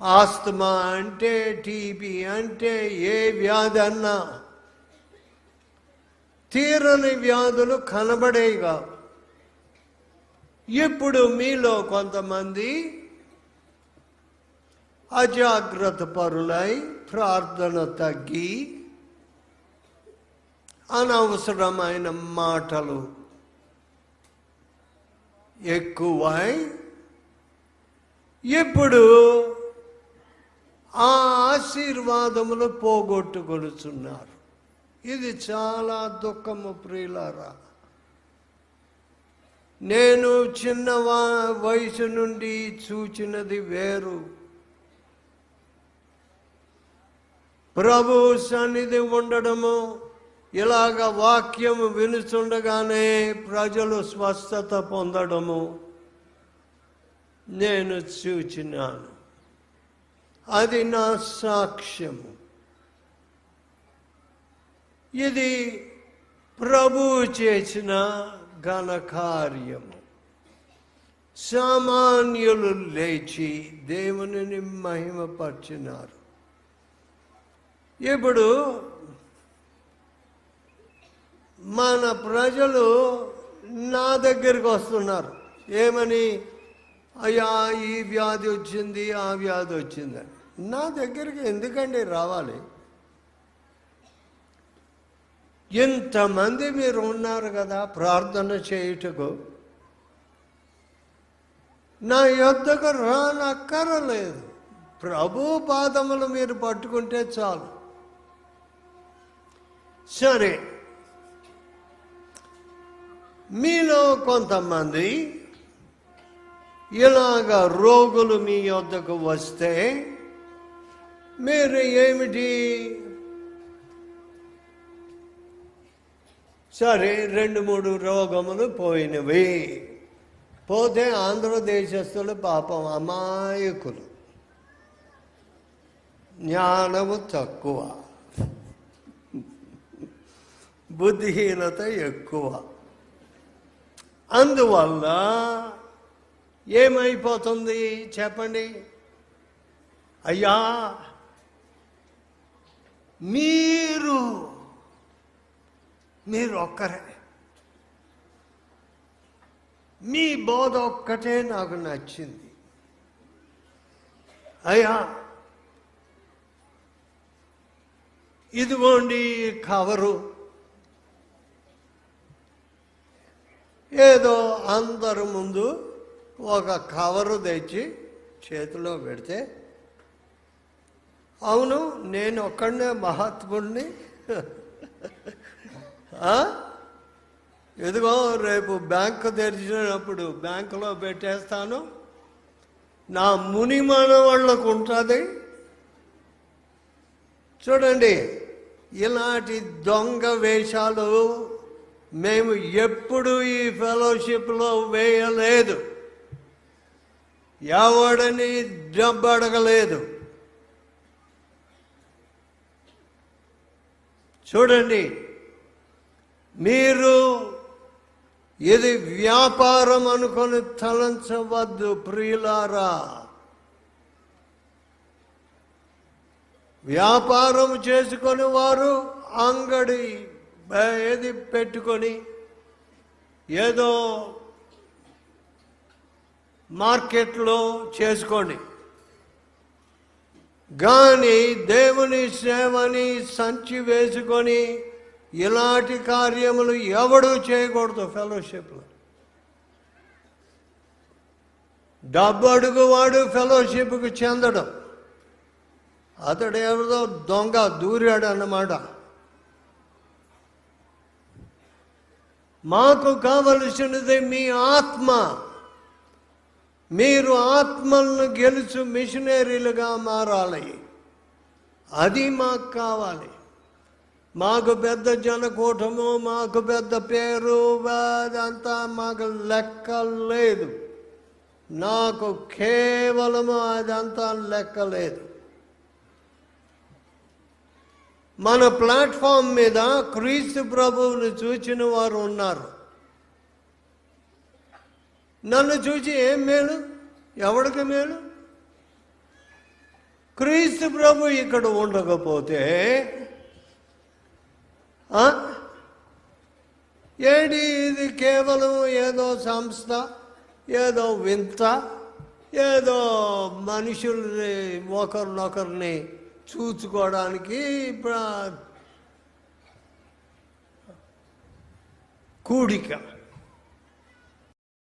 Asthma అంటే, TB అంటే, ఏ వ్యాధి అన్నా తీరని వ్యాధులు కనబడేగా. ఇప్పుడు మీలో కొంతమంది అజాగ్రత్త పరులై ప్రార్థన తగ్గి అనవసరమైన మాటలు ఎక్కువై ఇప్పుడు ఆ ఆశీర్వాదములు పోగొట్టుకొనుచున్నారు. ఇది చాలా దుఃఖము ప్రియులారా. నేను చిన్న వయసు నుండి చూచినది వేరు. ప్రభు సన్నిధి ఉండడము, ఇలాగ వాక్యము వినుచుండగానే ప్రజలు స్వస్థత పొందడము నేను చూచినాను. అది నా సాక్ష్యము. ఇది ప్రభువు చేసిన ఘనకార్యము. సామాన్యులు లేచి దేవునిని మహిమపరిచినారు. ఇప్పుడు మన ప్రజలు నా దగ్గరికి వస్తున్నారు. ఏమని? అయ్యా, ఈ వ్యాధి వచ్చింది, ఆ వ్యాధి వచ్చిందని. నా దగ్గరికి ఎందుకండి రావాలి? ఇంతమంది మీరు ఉన్నారు కదా ప్రార్థన చేయుటకు. నా యొద్దకు రానక్కరలేదు. ప్రభు పాదములు మీరు పట్టుకుంటే చాలు. సరే, మీలో కొంతమంది ఇలాగ రోగులు మీ యొద్దకు వస్తే మీరు ఏమిటి? సరే, 2-3 రోగములు పోయినవి. పోతే ఆంధ్రదేశస్తులు పాపం అమాయకులు, జ్ఞానము తక్కువ, బుద్ధిహీనత ఎక్కువ. అందువల్ల ఏమైపోతుంది చెప్పండి? అయ్యా, మీరు ఒక్కరే, మీ బోధ ఒక్కటే నాకు నచ్చింది. అయ్యా, ఇదిగోండి కవరు, ఏదో అందరి ముందు ఒక కవరు తెచ్చి చేతిలో పెడితే, అవును నేను ఒక్కడనే మహాత్ముడిని, ఎదుగో రేపు బ్యాంకు తెరిచినప్పుడు బ్యాంకులో పెట్టేస్తాను, నా ముని మనవాళ్ళకు ఉంటుంది. చూడండి, ఇలాంటి దొంగ వేషాలు మేము ఎప్పుడు ఈ ఫెలోషిప్లో వేయలేదు. ఎవడని డబ్బు అడగలేదు. చూడండి, మీరు ఇది వ్యాపారం అనుకొని తలంచవద్దు ప్రియులారా. వ్యాపారం చేసుకొని వారు అంగడి ఏది పెట్టుకొని ఏదో మార్కెట్లో చేసుకోండి. కానీ దేవుని సేవని సంచి వేసుకొని ఇలాంటి కార్యములు ఎవడూ చేయకూడదు. ఫెలోషిప్లో డబ్బు అడుగువాడు ఫెలోషిప్కు చెందడం. అతడు ఎవరిదో దొంగ దూరాడు అన్నమాట. మాకు కావలసినది మీ ఆత్మ. మీరు ఆత్మలను గెలుచు మిషనరీలుగా మారాలి. అది మాకు కావాలి. మాకు పెద్ద జనకూటము, మాకు పెద్ద పేరు, అదంతా మాకు లెక్క లేదు. నాకు కేవలము అదంతా లెక్క లేదు. మన ప్లాట్ఫామ్ మీద క్రీస్తు ప్రభువుని చూచిన వారు ఉన్నారు. నన్ను చూసి ఏం మేలు? ఎవడికి మేలు? క్రీస్తు ప్రభు ఇక్కడ ఉండకపోతే ఏంటి ఇది? కేవలం ఏదో సంస్థ, ఏదో వింత, ఏదో మనుషుల్ని ఒకరినొకరిని చూసుకోవడానికి కూడిక.